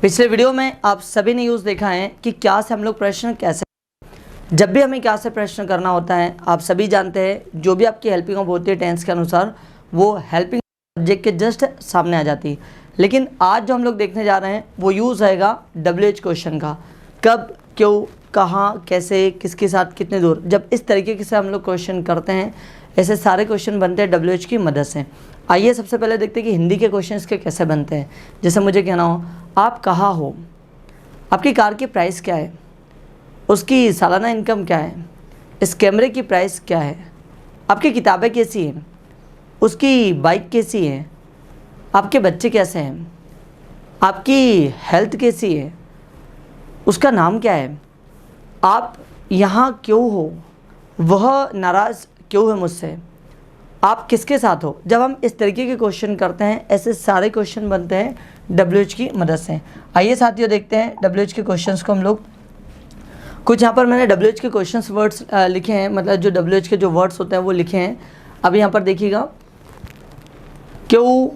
पिछले वीडियो में आप सभी ने यूज़ देखा है कि क्या से हम लोग प्रश्न कैसे, जब भी हमें क्या से प्रश्न करना होता है आप सभी जानते हैं जो भी आपकी हेल्पिंग ऑफ होती है टेंस के अनुसार वो हेल्पिंग सब्जेक्ट के जस्ट सामने आ जाती है। लेकिन आज जो हम लोग देखने जा रहे हैं वो यूज़ आएगा WH क्वेश्चन का, कब, क्यों, कहाँ, कैसे, किसके साथ, कितने दूर। जब इस तरीके से हम लोग क्वेश्चन करते हैं ऐसे सारे क्वेश्चन बनते हैं WH की मदद से। आइए सबसे पहले देखते हैं कि हिंदी के क्वेश्चन के कैसे बनते हैं। जैसे मुझे कहना हो आप कहाँ हो, आपकी कार की प्राइस क्या है, उसकी सालाना इनकम क्या है, इस कैमरे की प्राइस क्या है, आपकी किताबें कैसी हैं, उसकी बाइक कैसी है, आपके बच्चे कैसे हैं, आपकी हेल्थ कैसी है, उसका नाम क्या है, आप यहाँ क्यों हो, वह नाराज़ क्यों है मुझसे, आप किसके साथ हो। जब हम इस तरीके के क्वेश्चन करते हैं ऐसे सारे क्वेश्चन बनते हैं WH की मदद से। आइए साथियों देखते हैं WH के क्वेश्चंस को हम लोग। कुछ यहाँ पर मैंने WH के क्वेश्चंस वर्ड्स लिखे हैं, मतलब जो WH के जो वर्ड्स होते हैं वो लिखे हैं। अब यहाँ पर देखिएगा क्यों,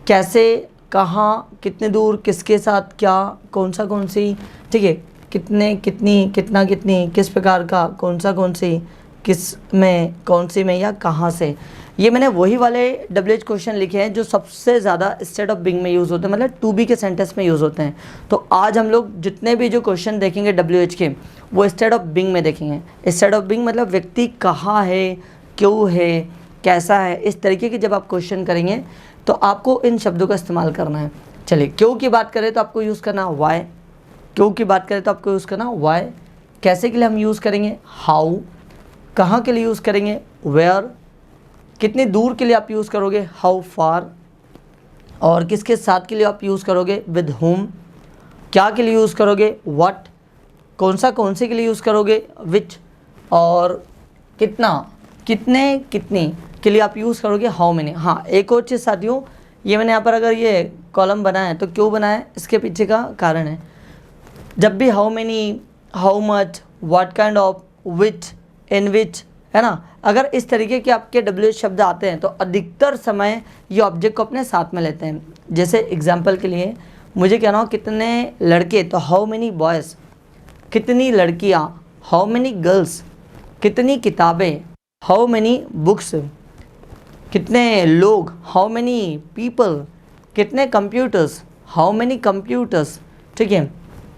कैसे, कहाँ, कितने दूर, किसके साथ, क्या, कौन सी, ठीक है, कितने, कितनी, कितना, कितनी, किस प्रकार का, कौन सी, किस में, कौन सी में, या कहाँ से। ये मैंने वही वाले WH क्वेश्चन लिखे हैं जो सबसे ज़्यादा स्टेट ऑफ बीइंग में यूज़ होते हैं, मतलब टू बी के सेंटेंस में यूज़ होते हैं। तो आज हम लोग जितने भी जो क्वेश्चन देखेंगे WH के वो स्टेट ऑफ बीइंग में देखेंगे। स्टेट ऑफ बीइंग मतलब व्यक्ति कहाँ है, क्यों है, कैसा है, इस तरीके के जब आप क्वेश्चन करेंगे तो आपको इन शब्दों का इस्तेमाल करना है। चलिए क्यों की बात करें तो आपको यूज़ करना वाई, क्यों की बात करें तो आपको यूज़ करना वाई, कैसे के लिए हम यूज़ करेंगे हाउ, कहाँ के लिए यूज़ करेंगे वेयर, कितनी दूर के लिए आप यूज़ करोगे हाउ फार, और किसके साथ के लिए आप यूज़ करोगे विद होम, क्या के लिए यूज़ करोगे व्हाट, कौन से के लिए यूज़ करोगे विच, और कितना, कितने, कितनी के लिए आप यूज़ करोगे हाउ मेनी। हाँ एक और चीज़ साथियों, ये मैंने यहाँ पर अगर ये कॉलम बनाया है तो क्यों बनाया है इसके पीछे का कारण है। जब भी how many, how much, what kind of, which, in which, है ना, अगर इस तरीके के आपके WH शब्द आते हैं तो अधिकतर समय ये ऑब्जेक्ट को अपने साथ में लेते हैं। जैसे एग्जाम्पल के लिए मुझे कहना हो कितने लड़के तो हाउ मेनी बॉयज़, कितनी लड़कियाँ हाउ मेनी गर्ल्स, कितनी किताबें हाउ मेनी बुक्स, कितने लोग हाउ मेनी पीपल, कितने कंप्यूटर्स हाउ मेनी कंप्यूटर्स, ठीक है।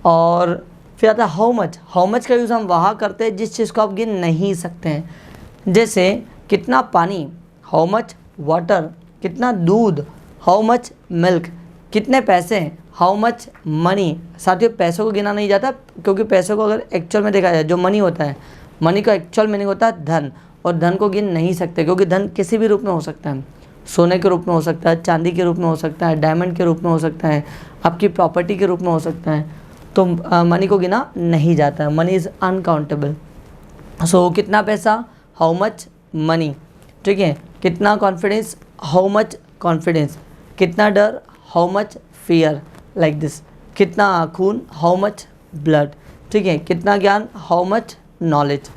और फिर आता है हाउ मच का यूज़ हम वहाँ करते हैं जिस चीज़ को आप गिन नहीं सकते हैं। जैसे कितना पानी हाउ मच वाटर, कितना दूध हाउ मच मिल्क, कितने पैसे हाउ मच मनी। साथियों पैसों को गिना नहीं जाता क्योंकि पैसों को अगर एक्चुअल में देखा जाए जो मनी होता है, मनी का एक्चुअल मीनिंग होता है धन, और धन को गिन नहीं सकते क्योंकि धन किसी भी रूप में हो सकता है, सोने के रूप में हो सकता है, चांदी के रूप में हो सकता है, डायमंड के रूप में हो सकता है, आपकी प्रॉपर्टी के रूप में हो सकता है। तो मनी को गिना नहीं जाता है, मनी इज़ अनकाउंटेबल। सो कितना पैसा हाउ मच मनी, ठीक है, कितना कॉन्फिडेंस हाउ मच कॉन्फिडेंस, कितना डर how much fear, like this, कितना खून हाउ मच ब्लड, ठीक है, कितना ज्ञान हाउ मच नॉलेज।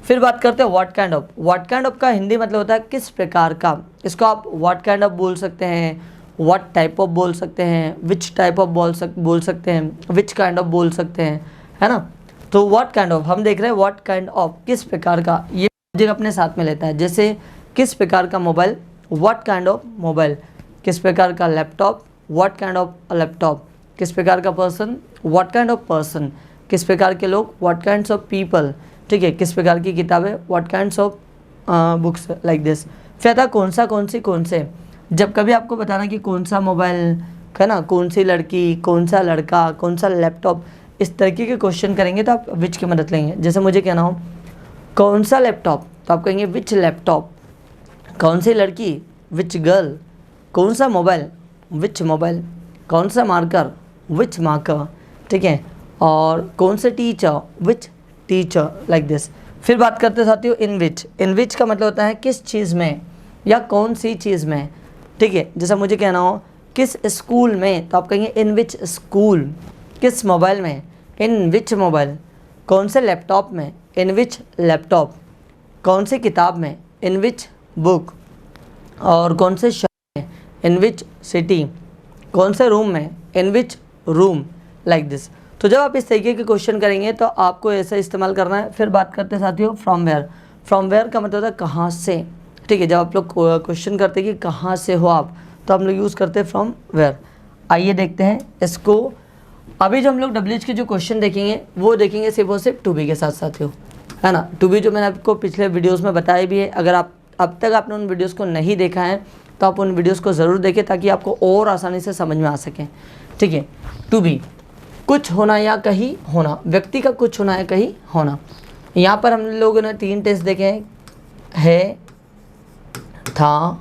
फिर बात करते हैं what kind of. What kind of का हिंदी मतलब होता है किस प्रकार का। इसको आप व्हाट काइंड ऑफ बोल सकते हैं, व्हाट टाइप ऑफ बोल सकते हैं, विच टाइप ऑफ बोल सकते हैं, विच काइंड ऑफ बोल सकते हैं, है ना। तो व्हाट काइंड ऑफ हम देख रहे हैं व्हाट काइंड ऑफ किस प्रकार का, ये ऑब्जेक्ट अपने साथ में लेता है। जैसे किस प्रकार का mobile what kind of mobile, किस प्रकार का laptop what kind of laptop, किस प्रकार का person what kind of person, किस प्रकार के लोग व्हाट काइंड्स ऑफ पीपल, ठीक है, किस प्रकार की किताबें what kinds of books, like this. फिर आता कौन से, जब कभी आपको बताना कि कौन सा मोबाइल, है ना, कौन सी लड़की, कौन सा लड़का, कौन सा लैपटॉप, इस तरीके के क्वेश्चन करेंगे तो आप विच की मदद लेंगे। जैसे मुझे कहना हो कौन सा लैपटॉप तो आप कहेंगे विच लैपटॉप, कौन सी लड़की विच गर्ल, कौन सा मोबाइल विच मोबाइल, कौन सा मार्कर विच मार्कर, ठीक है, और कौन से teacher which teacher, like this. फिर बात करते हैं साथियों इन विच का मतलब होता है किस चीज़ में या कौन सी चीज़ में, ठीक है। जैसा मुझे कहना हो किस स्कूल में तो आप कहेंगे इन विच स्कूल, किस मोबाइल में इन विच मोबाइल, कौन से लैपटॉप में इन विच लैपटॉप, कौन सी किताब में इन विच बुक, और कौन से शहर में इन विच सिटी, कौन से रूम में in which room, like this. तो जब आप इस तरीके के क्वेश्चन करेंगे तो आपको ऐसा इस्तेमाल करना है। फिर बात करते हैं साथियों फ्रॉम वेयर। फ्रॉम वेयर का मतलब होता है कहाँ से, ठीक है। जब आप लोग क्वेश्चन करते हैं कि कहाँ से हो आप, तो हम लोग यूज़ करते हैं फ्रॉम वेयर। आइए देखते हैं इसको। अभी जो हम लोग WH के जो क्वेश्चन देखेंगे वो देखेंगे सिर्फ और सिर्फ टू बी के साथ साथियों, है ना। टू बी जो मैंने आपको पिछले वीडियोस में बताया भी है, अगर आप अब तक आपने उन वीडियोस को नहीं देखा है तो आप उन वीडियोस को ज़रूर देखें ताकि आपको और आसानी से समझ में आ सके, ठीक है। टू बी, कुछ होना या कहीं होना, व्यक्ति का कुछ होना या कहीं होना। यहाँ पर हम लोगों ने 3 टेस्ट देखे हैं, है, था,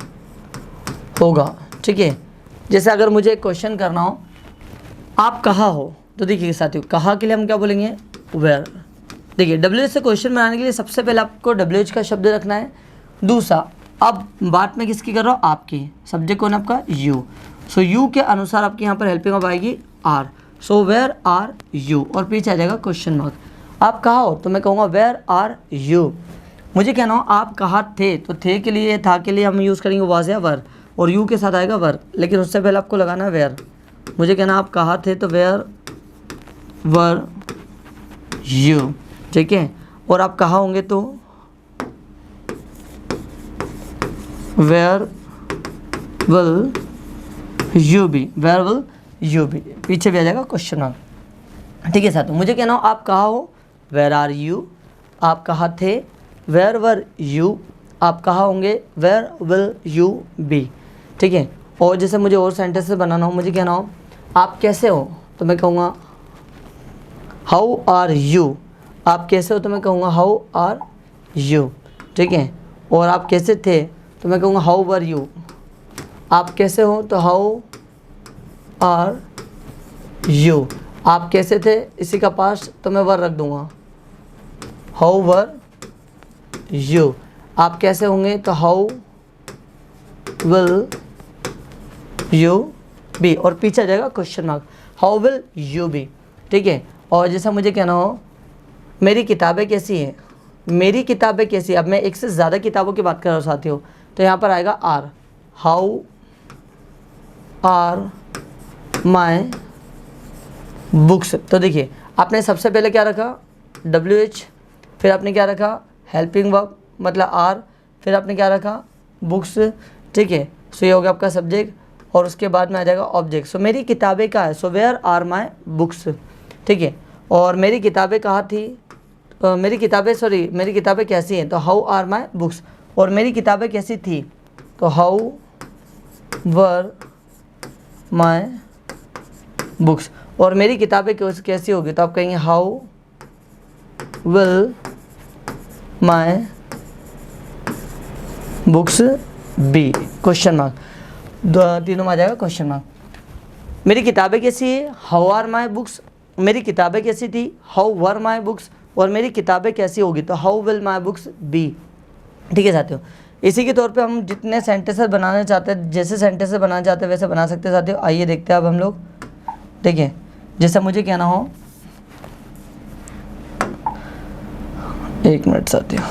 होगा, ठीक है। जैसे अगर मुझे एक क्वेश्चन करना हो, आप कहाँ हो, तो देखिए साथियों कहाँ के लिए हम क्या बोलेंगे, वेयर। देखिए WH से क्वेश्चन बनाने के लिए सबसे पहले आपको WH का शब्द रखना है। दूसरा, अब बात में किसकी कर रहा हूँ, आपकी, सब्जेक्ट कौन है आपका, यू। सो यू के अनुसार आपकी यहाँ पर हेल्पिंग ऑफ आएगी are. So where are you, और पीछे आ जाएगा क्वेश्चन मार्क। आप कहाँ हो, तो मैं कहूँगा वेयर आर यू। मुझे कहना हो आप कहाँ थे, तो थे के लिए, था के लिए हम यूज़ करेंगे वाज या वर, और यू के साथ आएगा वर, लेकिन उससे पहले आपको लगाना है वेयर। मुझे कहना आप कहाँ थे, तो वेयर वर यू, ठीक है। और आप कहाँ होंगे, तो where will you be, where will you be, पीछे भी आ जाएगा क्वेश्चन मार्क, ठीक है साथियों। मुझे कहना हो आप कहाँ हो, वेयर आर यू। आप कहाँ थे, वेयर वर यू। आप कहाँ होंगे, वेयर विल यू बी, ठीक है। और जैसे मुझे और सेंटेंस बनाना हो, मुझे कहना हो आप कैसे हो, तो मैं कहूँगा हाउ आर यू। आप कैसे हो, तो मैं कहूँगा हाउ आर यू, ठीक है। और आप कैसे थे, तो मैं कहूँगा हाउ वर यू। आप कैसे हो, तो हाउ आर यू। आप कैसे थे, इसी का पास्ट, तो मैं वर रख दूँगा, हाउ वर यू। आप कैसे होंगे, तो हाउ विल यू बी, और पीछे आ जाएगा question mark, how will you be, ठीक है। और जैसा मुझे कहना हो मेरी किताबें कैसी हैं, मेरी किताबें कैसी हैं, अब मैं एक से ज़्यादा किताबों की बात कर रहा हूँ साथियों, तो यहाँ पर आएगा are, how are my books. तो देखिए आपने सबसे पहले क्या रखा, WH, फिर आपने क्या रखा, हेल्पिंग वर्ब मतलब आर, फिर आपने क्या रखा, बुक्स, ठीक है। सो ये हो गया आपका सब्जेक्ट, और उसके बाद में आ जाएगा ऑब्जेक्ट। सो मेरी किताबें कहाँ है, so where are my books, ठीक है। और मेरी किताबें कहाँ थी, मेरी किताबें कैसी हैं, तो हाउ आर माई बुक्स। और मेरी किताबें कैसी थी, तो हाउ वर माई बुक्स। और मेरी किताबें कैसी होगी, तो आप कहेंगे how will my books be, question mark, तीनों में आ जाएगा क्वेश्चन मार्क। मेरी किताबें कैसी है, हाउ आर माई बुक्स। मेरी किताबें कैसी थी, हाउ वर माई बुक्स। और मेरी किताबें कैसी होगी, तो how will my books be, ठीक है साथियों। इसी के तौर पे हम जितने सेंटेंसेस बनाना चाहते हैं, जैसे सेंटेंसेस बनाना चाहते हैं वैसे बना सकते हैं साथियों। आइए देखते हैं अब हम लोग, ठीक है। जैसे मुझे कहना हो, एक मिनट साथियों,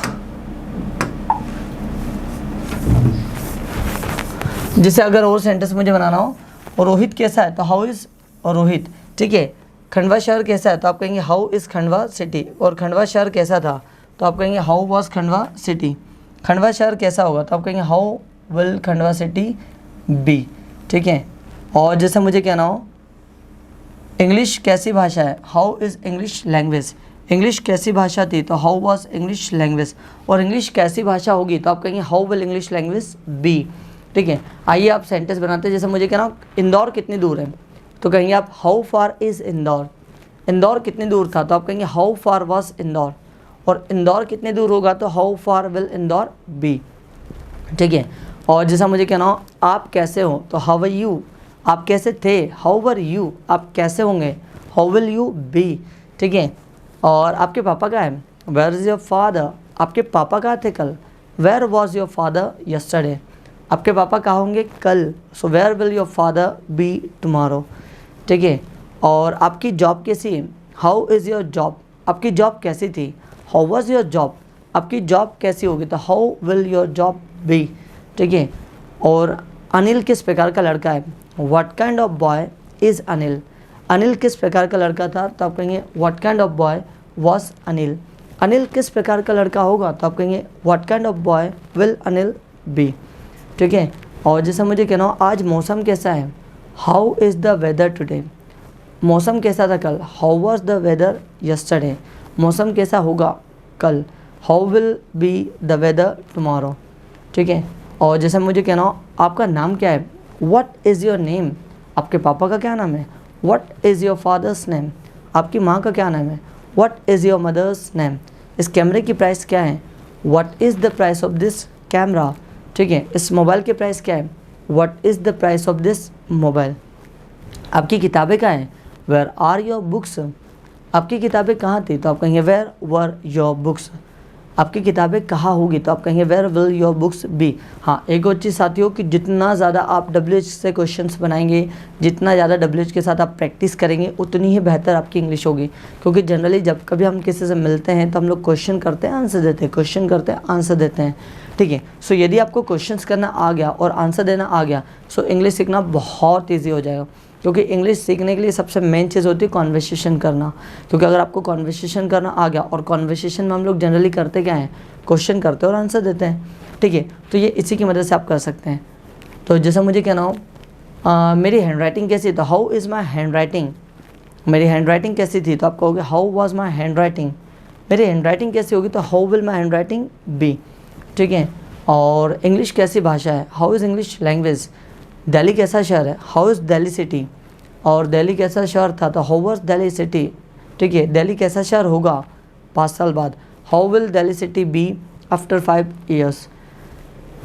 जैसे अगर और सेंटेंस मुझे बनाना हो, और रोहित कैसा है, तो हाउ इज़ और रोहित, ठीक है। खंडवा शहर कैसा है, तो आप कहेंगे हाउ इज़ खंडवा सिटी। और खंडवा शहर कैसा था, तो आप कहेंगे how was Khandwa city. Khandwa शहर कैसा होगा, तो आप कहेंगे how will Khandwa city be, ठीक है। और जैसे मुझे कहना हो इंग्लिश कैसी भाषा है, how is English language. English कैसी भाषा थी, तो हाउ वाज इंग्लिश लैंग्वेज। और इंग्लिश कैसी भाषा होगी, तो आप कहेंगे how will English language be, ठीक है। आइए आप सेंटेंस बनाते हैं। जैसे मुझे कहना हो इंदौर कितनी दूर है, तो कहेंगे आप how far is Indore. Indore कितनी दूर था, तो आप कहेंगे हाउ फार वाज इंदौर। और इंदौर कितने दूर होगा, तो how far will Indore be, ठीक है। और जैसा मुझे कहना हो आप कैसे हो, तो हाउ आर यू। आप कैसे थे, हाउ वर यू। आप कैसे होंगे, हाउ विल यू बी, ठीक है। और आपके पापा कहाँ हैं, वेयर इज़ योर फादर। आपके पापा कहाँ थे कल, where was your father yesterday. आपके पापा कहाँ होंगे कल, so where will your father be tomorrow, ठीक है। और आपकी जॉब कैसी है, हाउ इज़ योर जॉब। आपकी जॉब कैसी थी, हाउ वाज योर जॉब। आपकी जॉब कैसी होगी, तो how will your job be, ठीक है। और अनिल किस प्रकार का लड़का है, what kind of boy is Anil. Anil किस प्रकार का लड़का था, तो आप कहेंगे what kind of boy was Anil. Anil किस प्रकार का लड़का होगा, तो आप कहेंगे what kind of boy will Anil be. ठीक है, और जैसे मुझे कहना हो आज मौसम कैसा है, how is the weather today. मौसम कैसा था कल, how was the weather yesterday. मौसम कैसा होगा कल, how will be the weather tomorrow. ठीक है, और जैसे मुझे कहना हो आपका नाम क्या है, व्हाट इज़ योर नेम। आपके पापा का क्या नाम है, what is your father's name. आपकी माँ का क्या नाम है, what is your mother's name. इस कैमरे की प्राइस क्या है, what is the price of this camera. ठीक है, इस मोबाइल की प्राइस क्या है, what is the price of this mobile. आपकी किताबें कहाँ हैं, वेयर आर योर बुक्स। आपकी किताबें कहाँ थी, तो आप कहेंगे वेयर वर योर बुक्स। आपकी किताबें कहाँ होगी, तो आप कहेंगे where will your books be. हाँ, एक और चीज़ साथियों कि जितना ज़्यादा आप WH से क्वेश्चंस बनाएंगे, जितना ज़्यादा WH के साथ आप प्रैक्टिस करेंगे, उतनी ही बेहतर आपकी इंग्लिश होगी। क्योंकि जनरली जब कभी हम किसी से मिलते हैं तो हम लोग क्वेश्चन करते हैं, आंसर देते हैं, क्वेश्चन करते हैं, आंसर देते हैं। ठीक है, सो यदि आपको क्वेश्चंस करना आ गया और आंसर देना आ गया, सो इंग्लिश सीखना बहुत ईजी हो जाएगा। क्योंकि इंग्लिश सीखने के लिए सबसे मेन चीज़ होती है कॉन्वर्सेशन करना। क्योंकि अगर आपको कॉन्वर्सेशन करना आ गया, और कॉन्वर्सेशन में हम लोग जनरली करते क्या हैं, क्वेश्चन करते हैं और आंसर देते हैं। ठीक है, तो ये इसी की मदद से आप कर सकते हैं। तो जैसे मुझे कहना हो मेरी हैंड राइटिंग कैसी है, तो how is my hand writing. मेरी हैंड राइटिंग कैसी थी, तो आप कहोगे how was my hand writing. मेरी हैंड राइटिंग कैसी होगी, तो how will my hand writing be. ठीक है, और इंग्लिश कैसी भाषा है, how is English language. Delhi कैसा शहर है, हाउ इज़ दिल्ली सिटी। और दिल्ली कैसा शहर था, तो हाउ वाज दिल्ली सिटी। ठीक है, दिल्ली कैसा शहर होगा 5 साल बाद, how will Delhi city be after 5 years.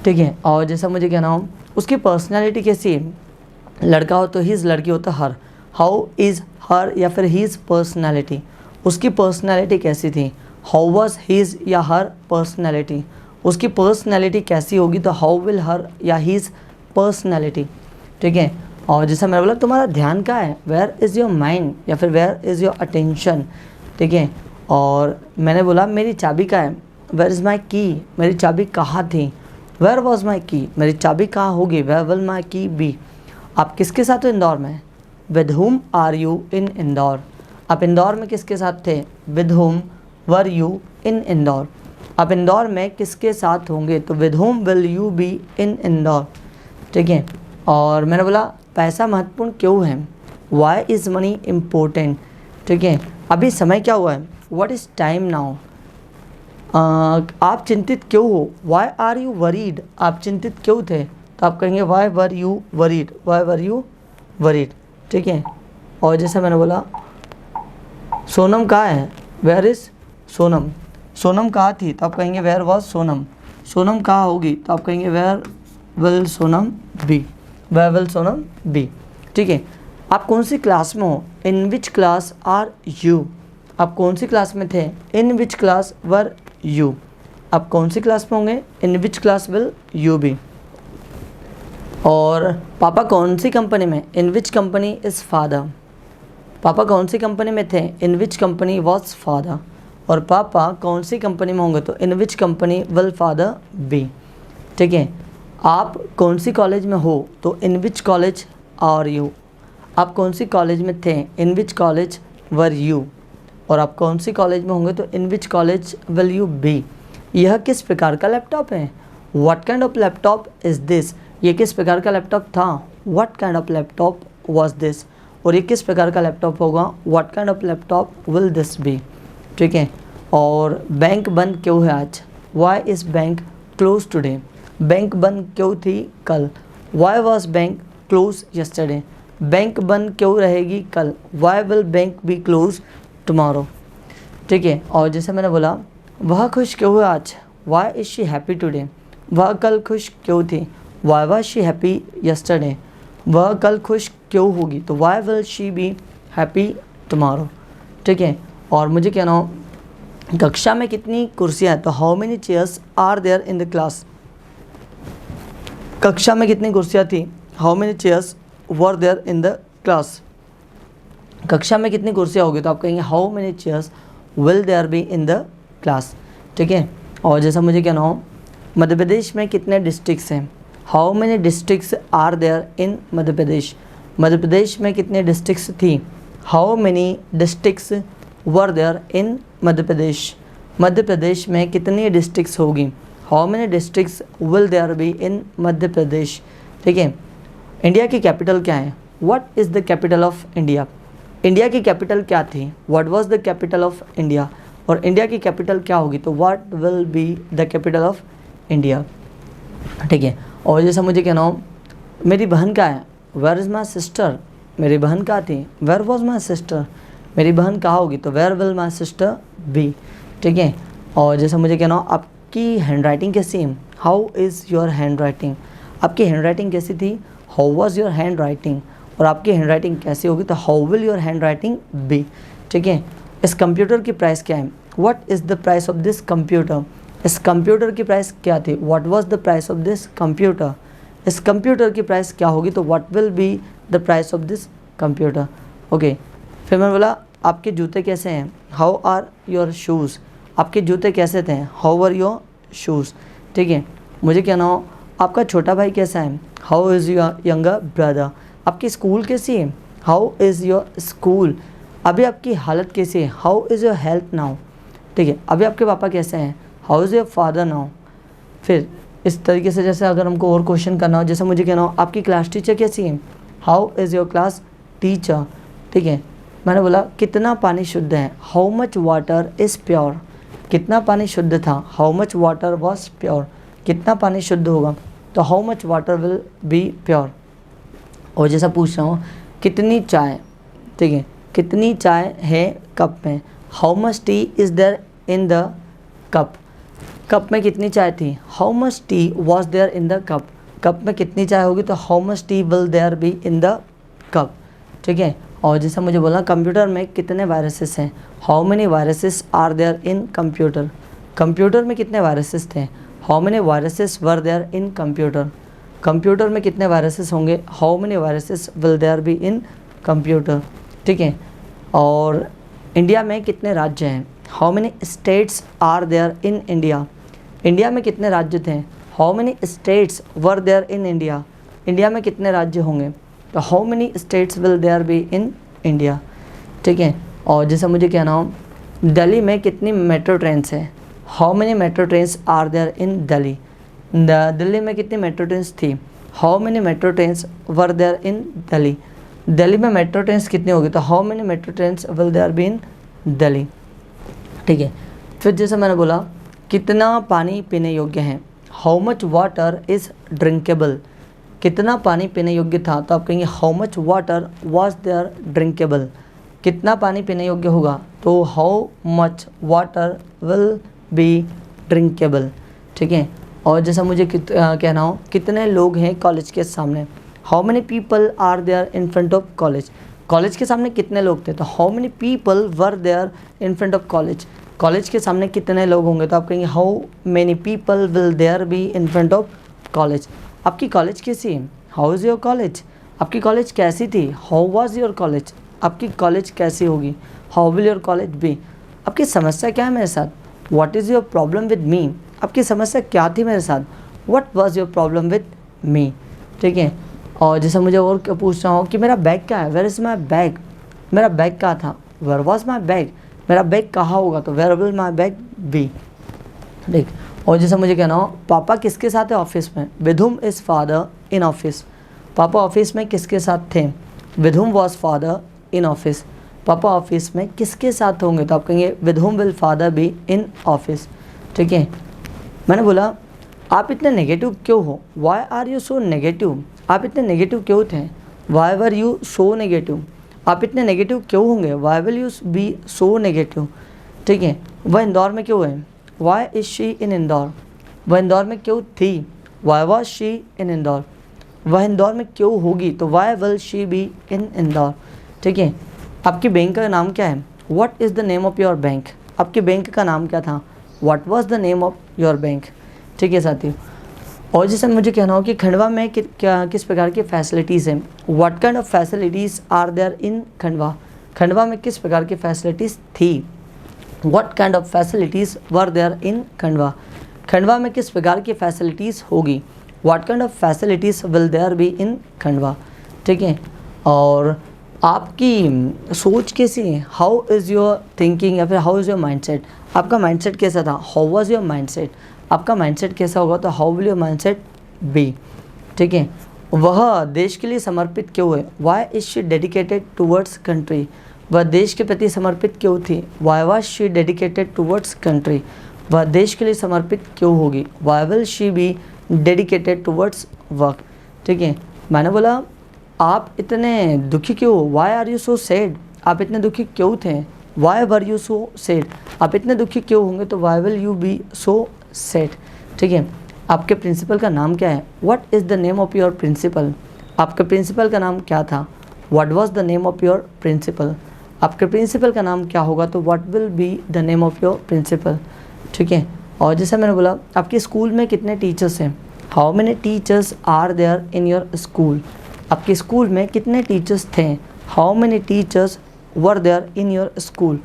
ठीक है, और जैसा मुझे कहना हो उसकी पर्सनैलिटी कैसी है, लड़का हो तो हीज़, लड़की हो तो हर, हाउ इज़ हर या फिर हीज़ पर्सनैलिटी। उसकी पर्सनैलिटी कैसी थी, हाउ वाज हीज़ या हर पर्सनैलिटी। उसकी पर्सनैलिटी कैसी होगी, तो हाउ विल हर या हीज़ पर्सनैलिटी। ठीक है, और जैसा मैंने बोला तुम्हारा ध्यान कहाँ है, वेयर इज़ योर माइंड या फिर वेयर इज़ योर अटेंशन। ठीक है, और मैंने बोला मेरी चाबी कहाँ है, वेयर इज़ माई की। मेरी चाबी कहाँ थी, वेयर वॉज माई की। मेरी चाबी कहाँ होगी, वेयर विल माई की बी। आप किसके साथ हो इंदौर में, विद हुम आर यू इन इंदौर। आप इंदौर में किसके साथ थे, विद हुम वर यू इन इंदौर। आप इंदौर में किसके साथ होंगे, तो with whom will you B in Indore. ठीक है, और मैंने बोला पैसा महत्वपूर्ण क्यों है, वाई इज़ मनी इम्पोर्टेंट। ठीक है, अभी समय क्या हुआ है, व्हाट इज़ टाइम नाउ। आप चिंतित क्यों हो, वाई आर यू वरीड। आप चिंतित क्यों थे, तो आप कहेंगे Y were you worried, Y were you worried. ठीक है, और जैसे मैंने बोला सोनम कहाँ है, वेयर इज़ सोनम। सोनम कहाँ थी, तो आप कहेंगे वेयर वॉज सोनम। सोनम कहाँ होगी, तो आप कहेंगे where will Sonam be, where will Sonam be. ठीक है, आप कौन सी क्लास में हो, in which class are you. आप कौन सी क्लास में थे, in which class were you. आप कौन सी क्लास में होंगे, in which class will you be. और पापा कौन सी कंपनी में, in which company is father. पापा कौन सी कंपनी में थे, in which company was father. और पापा कौन सी कंपनी में होंगे, तो in which company will father be. ठीक है, आप कौन सी कॉलेज में हो, तो in which college are you. आप कौन सी कॉलेज में थे, in which college were you. और आप कौन सी कॉलेज में होंगे, तो in which college will you be. यह किस प्रकार का लैपटॉप है, what kind of laptop is this. ये किस प्रकार का लैपटॉप था, what kind of laptop was this. और ये किस प्रकार का लैपटॉप होगा, what kind of laptop will this be. ठीक है, और बैंक बंद क्यों है आज, why is bank close today. Bank बंद क्यों थी कल, why was bank close yesterday. Bank बंद क्यों रहेगी कल, why will bank be close tomorrow. ठीक है, और जैसे मैंने बोला वह खुश क्यों है आज, why is she happy today. वह कल खुश क्यों थी, why was she happy yesterday. वह कल खुश क्यों होगी, तो why will she be happy tomorrow. ठीक है, और मुझे कहना हो कक्षा में कितनी कुर्सियाँ हैं, तो how many chairs are there in the class. कक्षा में कितनी कुर्सियाँ थी, how many chairs were there in the class. कक्षा में कितनी कुर्सियाँ होगी, तो आप कहेंगे how many chairs will there be in the class. ठीक है, और जैसा मुझे कहना हो मध्य प्रदेश में कितने डिस्ट्रिक्ट्स हैं, how many districts are there in Madhya Pradesh. Madhya Pradesh में कितने डिस्ट्रिक्ट्स थी, how many districts were there in Madhya Pradesh, Madhya Pradesh में कितनी डिस्ट्रिक्ट्स होगी, how many districts will there be in Madhya Pradesh. ठीक है, इंडिया की कैपिटल क्या है, what is the capital of India, India की कैपिटल क्या थी, what was the capital of India, और इंडिया की कैपिटल क्या होगी तो what will be the capital of India. ठीक है, और जैसा मुझे कहना हो मेरी बहन का है, वेयर इज़ माई सिस्टर, मेरी बहन कहाँ थी, वेयर वॉज माई सिस्टर, मेरी बहन कहाँ होगी तो where will my sister be. ठीक है, और जैसा मुझे कहना हो आपकी हैंड राइटिंग कैसी है, how is your hand writing, आपकी हैंड राइटिंग कैसी थी, how was your hand writing, और आपकी हैंड राइटिंग कैसी होगी तो how will your hand writing be. ठीक है, इस कंप्यूटर की प्राइस क्या है, what is the price of this computer, इस कंप्यूटर की प्राइस क्या थी, what was the price of this computer, इस कंप्यूटर की प्राइस क्या होगी तो what will be the price of this computer. Okay, फिर मैंने बोला आपके जूते कैसे हैं, हाउ आर योर शूज़, आपके जूते कैसे थे, हाउ आर योर शूज़। ठीक है, मुझे कहना हो आपका छोटा भाई कैसा है, how is your younger brother, आपकी स्कूल कैसी है, हाउ इज़ योर स्कूल, अभी आपकी हालत कैसी है, how is your health now. ठीक है, अभी आपके पापा कैसे हैं, how is your father now. फिर इस तरीके से जैसे अगर हमको और क्वेश्चन करना हो, जैसे मुझे कहना हो आपकी क्लास टीचर कैसी है, how is your class teacher. ठीक है, मैंने बोला कितना पानी शुद्ध है, how much water is pure, कितना पानी शुद्ध था, how much water was pure, कितना पानी शुद्ध होगा तो how much water will B pure. और जैसा पूछ रहा हूँ कितनी चाय, ठीक है, कितनी चाय है कप में, how much tea is there in the cup, cup में कितनी चाय थी, how much tea was there in the cup, cup में कितनी चाय होगी तो how much tea will there be in the cup. ठीक है, और जैसा मुझे बोला कंप्यूटर में कितने वायरसेस हैं, how many viruses are there in computer, computer में कितने वायरसेस थे, how many viruses were there in computer, computer में कितने वायरसेस होंगे, how many viruses will there be in computer. ठीक है, और इंडिया में कितने राज्य हैं, how many states are there in India, India में कितने राज्य थे, how many states were there in India, India में कितने राज्य होंगे तो how many states will there be in India. ठीक है, और जैसा मुझे कहना हो दिल्ली में कितनी मेट्रो ट्रेन्स हैं, how many metro trains are there in Delhi, Delhi में कितनी मेट्रो ट्रेन्स थी, how many metro trains were there in Delhi, Delhi में मेट्रो ट्रेन्स कितनी होगी तो how many metro trains will there be in Delhi. ठीक है, फिर जैसे मैंने बोला कितना पानी पीने योग्य है, how much water is drinkable, कितना पानी पीने योग्य था तो आप कहेंगे how much water was there drinkable, कितना पानी पीने योग्य होगा तो how much water will be drinkable. ठीक है, और जैसा मुझे कहना हो कितने लोग हैं कॉलेज के सामने, how many people are there in front of college, college के सामने कितने लोग थे तो how many people were there in front of college, college के सामने कितने लोग होंगे तो आप कहेंगे how many people will there be in front of college. आपकी कॉलेज कैसी है, हाउ इज़ योर कॉलेज, आपकी कॉलेज कैसी थी, हाउ वाज योर कॉलेज, आपकी कॉलेज कैसी होगी, how will your college be. आपकी समस्या क्या है मेरे साथ, what is your problem with me, आपकी समस्या क्या थी मेरे साथ, what was your problem with me. ठीक है, और जैसे मुझे और पूछ रहा हूँ कि मेरा बैग क्या है, वेयर इज़ माई बैग, मेरा बैग कहाँ था, वेयर वॉज माई बैग, मेरा बैग कहाँ होगा तो where will my bag be. ठीक, और जैसे मुझे कहना हो पापा किसके साथ है ऑफिस में, with whom is father in office, पापा ऑफिस में किसके साथ थे, with whom was father in office, पापा ऑफिस में किसके साथ होंगे तो आप कहेंगे with whom will father be in office. ठीक है, मैंने बोला आप इतने नेगेटिव क्यों हो, why are you so negative, आप इतने नेगेटिव क्यों थे, why were you so negative, आप इतने नेगेटिव क्यों होंगे, why will you be so negative. ठीक है, वह इंदौर में क्यों है, why is she in Indore, वह इंदौर में क्यों थी, why was she in Indore, वह इंदौर में क्यों होगी तो why will she be in Indore. ठीक है, आपकी बैंक का नाम क्या है, what is the name of your bank, आपके बैंक का नाम क्या था, what was the name of your bank. ठीक है साथियों, और जैसे मुझे कहना हो कि खंडवा में किस प्रकार की फैसिलिटीज़ हैं, what kind of facilities are there in Khandwa, Khandwa में किस प्रकार की फैसिलिटीज़ थी, what kind of facilities were there in Khandwa, Khandwa में किस प्रकार की फैसिलिटीज़ होगी, what kind of facilities will there be in Khandwa. ठीक है, और आपकी सोच कैसी है, हाउ इज़ योर थिंकिंग, या फिर हाउ इज़ योर माइंडसेट, आपका माइंडसेट कैसा था, हाउ वाज योर माइंडसेट, आपका माइंडसेट कैसा होगा तो how will your mindset be. ठीक है, वह देश के लिए समर्पित क्यों है, why is she dedicated towards country, वह देश के प्रति समर्पित क्यों थी, why was she dedicated towards country, वह देश के लिए समर्पित क्यों होगी, why will she be dedicated towards work. ठीक है, मैंने बोला आप इतने दुखी क्यों हो, why are you so sad, आप इतने दुखी क्यों थे, why were you so sad, आप इतने दुखी क्यों होंगे तो why will you be so sad. ठीक है, आपके प्रिंसिपल का नाम क्या है, what is the name of your principal, आपके प्रिंसिपल का नाम क्या था, what was the name of your principal, आपके प्रिंसिपल का नाम क्या होगा तो what will be the name of your principal. ठीक है, और जैसे मैंने बोला आपके स्कूल में कितने टीचर्स हैं, how many teachers are there in your school, आपके स्कूल में कितने टीचर्स थे, how many teachers were there in your school,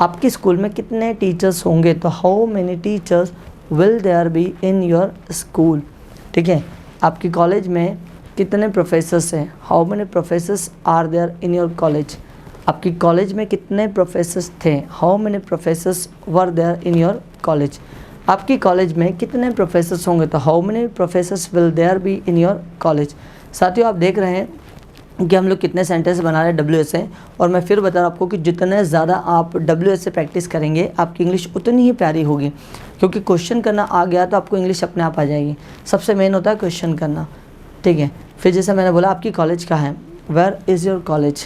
आपके स्कूल में कितने टीचर्स होंगे तो how many teachers will there be in your school. ठीक है, आपके कॉलेज में कितने प्रोफेसर्स हैं, how many professors are there in your college, आपकी कॉलेज में कितने प्रोफेसर्स थे, how many professors were there in your college, आपकी कॉलेज में कितने प्रोफेसर्स होंगे तो how many professors will there be in your college. साथियों आप देख रहे हैं कि हम लोग कितने सेंटेंस बना रहे हैं डब्ल्यू एस से, और मैं फिर बता रहा हूँ आपको कि जितने ज़्यादा आप डब्ल्यू एस से प्रैक्टिस करेंगे आपकी इंग्लिश उतनी ही प्यारी होगी, क्योंकि क्वेश्चन करना आ गया तो आपको इंग्लिश अपने आप आ जाएगी। सबसे मेन होता है क्वेश्चन करना। ठीक है, फिर जैसे मैंने बोला आपकी कॉलेज कहाँ है, वेयर इज़ योर कॉलेज।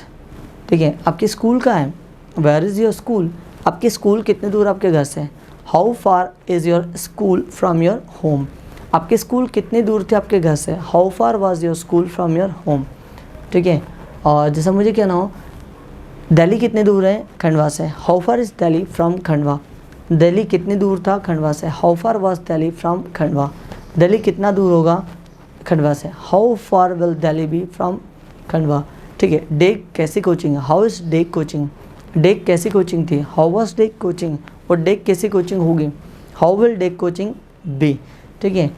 ठीक है, आपकी स्कूल कहाँ है, वेयर इज़ योर स्कूल, आपकी स्कूल कितने दूर आपके घर से, how far is your school from your home, आपके स्कूल कितनी दूर थे आपके घर से, how far was your school from your home. ठीक है, और जैसा मुझे कहना हो दिल्ली कितनी दूर है खंडवा से, how far is Delhi from Khandwa, Delhi कितनी दूर था खंडवा से, how far was Delhi from Khandwa, Delhi कितना दूर होगा खंडवा से, how far will Delhi be from Khandwa. ठीक है, डेक कैसी कोचिंग है, how is Deck coaching, Deck कैसी कोचिंग थी, हाउ वाज डेक कोचिंग, और डेक कैसी कोचिंग होगी, how will Deck coaching be. ठीक है,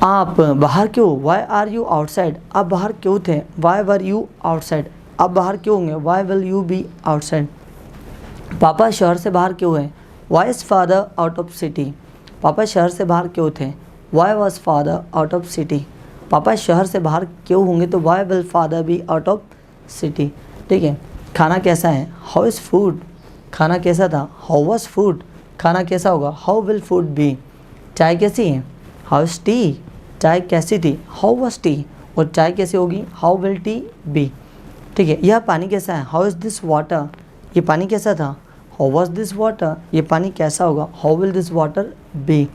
आप बाहर क्यों, वाई आर यू आउटसाइड, आप बाहर क्यों थे, वाई वर यू आउटसाइड, आप बाहर क्यों होंगे, why will you be outside. पापा शहर से बाहर क्यों है, why is father out of city, पापा शहर से बाहर क्यों थे, why was father out of city, पापा शहर से बाहर क्यों होंगे तो why will father be out of city. ठीक है, खाना कैसा है, हाउ इज़ फूड, खाना कैसा था, हाउ वॉज फूड, खाना कैसा होगा, हाउ विल फूड बी। चाय कैसी है, हाउ इज़ टी, चाय कैसी थी, हाउ वॉज टी, और चाय कैसी होगी, हाउ विल टी बी। ठीक है, यह पानी कैसा है, हाउ इज़ दिस वाटर, ये पानी कैसा था, हाउ वॉज दिस वाटर, ये पानी कैसा होगा, how will this water be.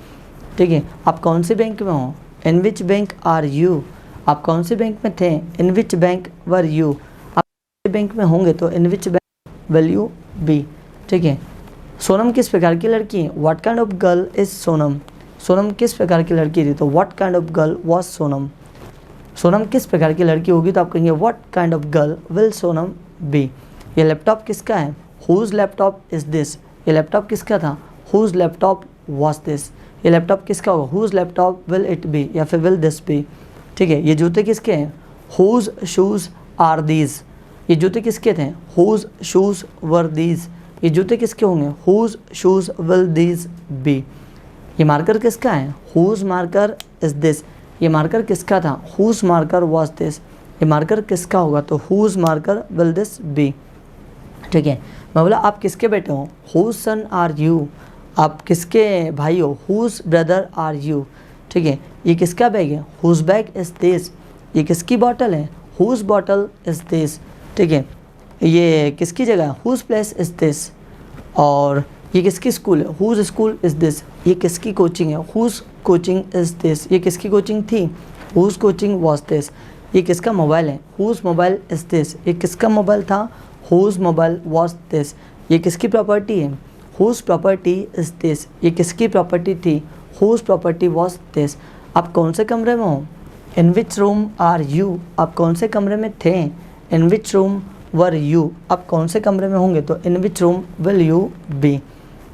ठीक है, आप कौन से बैंक में हो, in which bank are you, आप कौन से बैंक में थे, in which bank were you, आप बैंक में होंगे तो in which bank will you be. ठीक है, सोनम किस प्रकार की लड़की है, what kind of girl is Sonam, Sonam किस प्रकार की लड़की थी तो what kind of girl was Sonam, Sonam किस प्रकार की लड़की होगी तो आप कहेंगे what kind of girl will Sonam be. ये लैपटॉप किसका है, हुज लैपटॉप इज़ दिस, ये लैपटॉप किसका था, हुज लैपटॉप वॉज दिस, ये लैपटॉप किसका होगा, whose laptop will it be या फिर विल दिस बी। ठीक है, ये जूते किसके हैं, हुज शूज़ आर दीज, ये जूते किसके थे, हुज शूज़ वर दीज, ये जूते किसके होंगे, whose shoes will these be. ये मार्कर किसका है, हुज मार्कर इज़ दिस, ये मार्कर किसका था, हुज मार्कर वॉज दिस, ये मार्कर किसका होगा तो whose marker will this be. ठीक है, मैं बोला आप किसके बेटे हो, हुज सन आर यू, आप किसके भाई हो, हुज ब्रदर आर यू। ठीक है, ये किसका बैग है, हुज बैग इज़ दिस, ये किसकी बॉटल है, हुज बॉटल इज़ दिस। ठीक है, ये किसकी जगह है, हुज प्लेस इज़ दिस, और ये किसकी स्कूल है, हुज स्कूल इज़ दिस, ये किसकी कोचिंग है, हुज कोचिंग इज़ दिस, ये किसकी कोचिंग थी, हुज कोचिंग वॉज दिस। ये किसका मोबाइल है, हुज मोबाइल इज़ दिस, ये किसका मोबाइल था, हुज मोबाइल वॉज दिस। ये किसकी प्रॉपर्टी है, हुज प्रॉपर्टी इज़ दिस, ये किसकी प्रॉपर्टी थी, हुज प्रॉपर्टी वॉज दिस। आप कौन से कमरे में हो, in which room are you, आप कौन से कमरे में थे, in which room were you, आप कौन से कमरे में होंगे तो in which room will you be.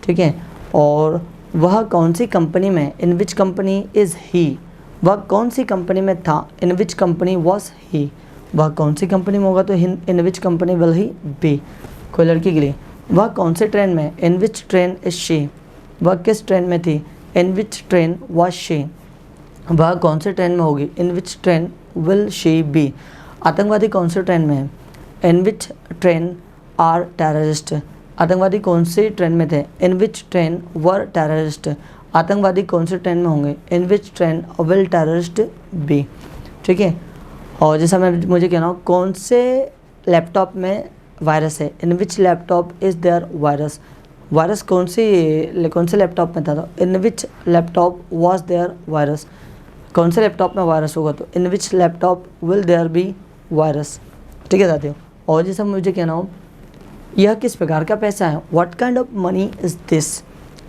ठीक है, और वह कौन सी कंपनी में, इन विच कंपनी इज़ ही, वह कौन सी कंपनी में था, in which company was he, वह कौन सी कंपनी में होगा, तो in which company will he be, कोई लड़की के लिए। वह कौन से ट्रेन में, in which train is she, वह किस ट्रेन में थी, in which train was she. वह कौन से ट्रेन में होगी, in which train will she be. आतंकवादी कौन से ट्रेन में है, in which train are terrorist. आतंकवादी कौन सी ट्रेन में थे, in which train were terrorist. आतंकवादी कौन से ट्रेन में होंगे, in which train will terrorist be. ठीक है। और जैसा मुझे कहना हो, कौन से लैपटॉप में वायरस है, in which laptop is there virus. Virus कौन से लैपटॉप में था, in which laptop was there virus. कौन से लैपटॉप में वायरस होगा, तो in which laptop will there be virus. ठीक है साथियों। और जैसा मुझे कहना हो, यह किस प्रकार का पैसा है, what kind of money is this.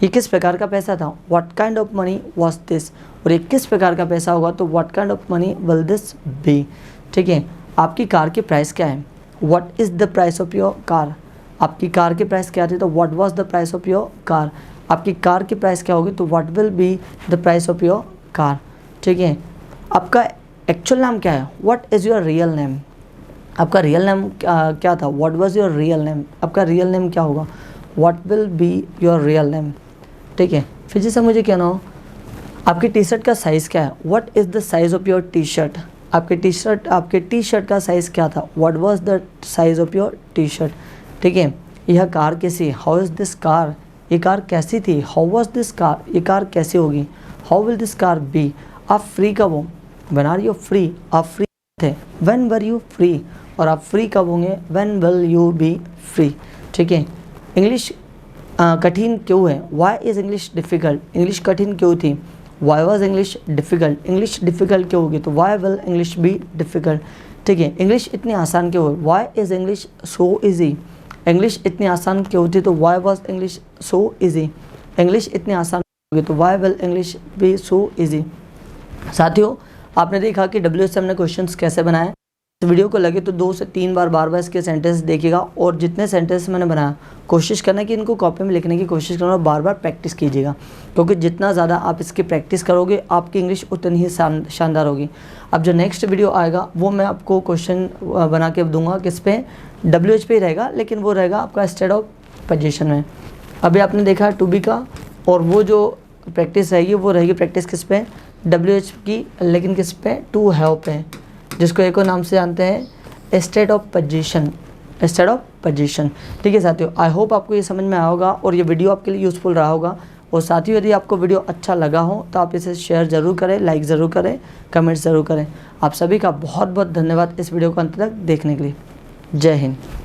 ये किस प्रकार का पैसा था, what kind of money was this. और ये किस प्रकार का पैसा होगा, तो what kind of money will this be. ठीक है। आपकी कार की प्राइस क्या है, what is the price of your car. आपकी कार की प्राइस क्या थी, तो what was the price of your car. आपकी कार की प्राइस क्या होगी, तो what will be the price of your car. ठीक है। आपका एक्चुअल नाम क्या है, what is your real name. आपका रियल नेम क्या था, what was your real name. आपका रियल नेम क्या होगा, what will be your real name. ठीक है। फिर जैसे मुझे कहना हो, आपकी टी शर्ट का साइज़ क्या है, what is the size of your T shirt. आपके टी शर्ट का साइज़ क्या था, what was the size of your T shirt. ठीक है। यह कार कैसी, हाउ इज़ दिस कार। ये कार कैसी थी, हाउ वाज दिस कार। ये कार कैसी होगी, how will this car be. आप फ्री कब हो, व्हेन आर यू फ्री। आप फ्री थे, व्हेन वर यू फ्री। और आप फ्री कब होंगे, when will you be free. ठीक है। इंग्लिश कठिन क्यों है, why is English difficult. English कठिन क्यों थी, why was English difficult. English difficult क्यों होगी, तो why will English be difficult. ठीक है। इंग्लिश इतनी आसान क्यों है, why is English so easy. English इतनी आसान क्यों थी, तो why was English so easy. English इतनी आसान होगी, तो why will English be so easy. साथियों, आपने देखा कि WSM ने क्वेश्चंस कैसे बनाए। इस वीडियो को लगे तो 2 से 3 बार बार इसके सेंटेंस देखिएगा, और जितने सेंटेंस मैंने बनाया कोशिश करना कि इनको कॉपी में लिखने की कोशिश करना और बार बार प्रैक्टिस कीजिएगा, क्योंकि जितना ज़्यादा आप इसकी प्रैक्टिस करोगे आपकी इंग्लिश उतनी ही शानदार होगी। अब जो नेक्स्ट वीडियो आएगा वो मैं आपको क्वेश्चन बना के दूंगा, किस पे, WH पे ही रहेगा, लेकिन वो रहेगा आपका स्टेट ऑफ पोजीशन में। अभी आपने देखा टू बी का, और वो जो प्रैक्टिस रहेगी वो रहेगी प्रैक्टिस किस पे, WH की, लेकिन किस पे, टू हैव पे, जिसको एक और नाम से जानते हैं state of position. State of position. ठीक है साथियों, आई होप आपको ये समझ में आया होगा और ये वीडियो आपके लिए यूज़फुल रहा होगा। और साथियों, यदि आपको वीडियो अच्छा लगा हो तो आप इसे शेयर ज़रूर करें, लाइक ज़रूर करें, कमेंट ज़रूर करें। आप सभी का बहुत बहुत धन्यवाद इस वीडियो को अंत तक देखने के लिए। जय हिंद।